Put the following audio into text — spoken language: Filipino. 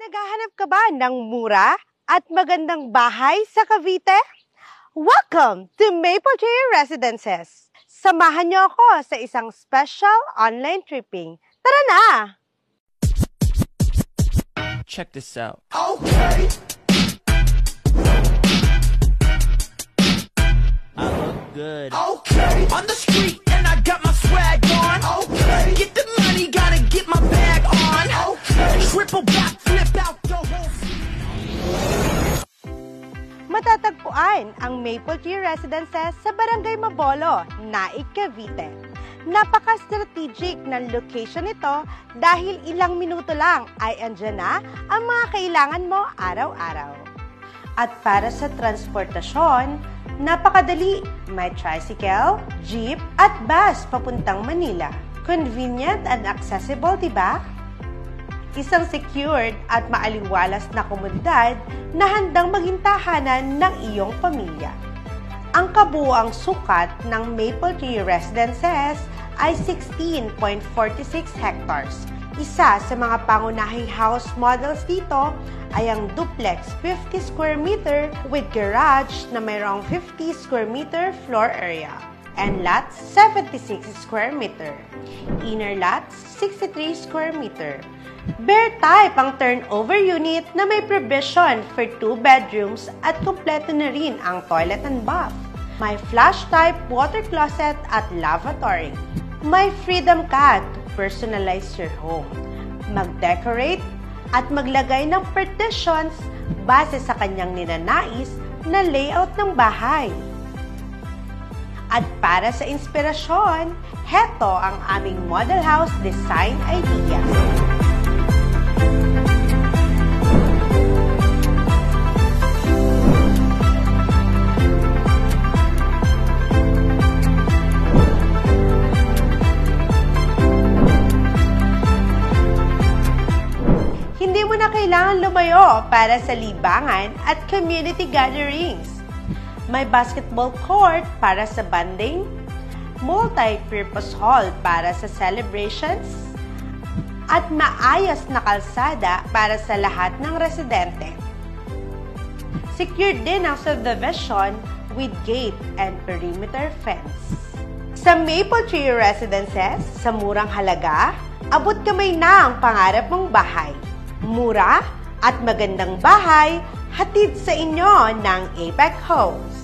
Naghahanap ka ba ng mura at magandang bahay sa Cavite? Welcome to Maple Tree Residences! Samahan niyo ako sa isang special online tripping. Tara na! Check this out. Okay. I look good. Okay. On the street and I got my swag on. Okay. Get the money, gotta get my bag on. Okay. Triple back, flip out the whole Matatagpuan ang Maple Tree Residences sa Barangay Mabolo, Naik, Cavite. Napaka-strategic ng location nito dahil ilang minuto lang ay andyan na ang mga kailangan mo araw-araw. At para sa transportasyon, napakadali. May tricycle, jeep, at bus papuntang Manila. Convenient and accessible, diba? Isang secured at maaliwalas na komunidad na handang maging tahanan ng iyong pamilya. Ang kabuuang sukat ng Maple Tree Residences ay 16.46 hectares. Isa sa mga pangunahing house models dito ay ang duplex 50 square meter with garage na mayroong 50 square meter floor area and lots 76 square meter. Inner lots 63 square meter. Bare type ang turnover unit na may provision for 2 bedrooms at kumpleto na rin ang toilet and bath. May flush type water closet at lavatory. May freedom ka to personalize your home, mag-decorate at maglagay ng partitions base sa kanyang ninanais na layout ng bahay. At para sa inspirasyon, heto ang aming model house design idea. Hindi mo na kailangan lumayo para sa libangan at community gatherings. May basketball court para sa bonding, multi-purpose hall para sa celebrations, at maayos na kalsada para sa lahat ng residente. Secured din ang subdivision with gate and perimeter fence. Sa Maple Tree Residences, sa murang halaga, abot kamay na ang pangarap mong bahay. Mura at magandang bahay, hatid sa inyo ng APEC Homes.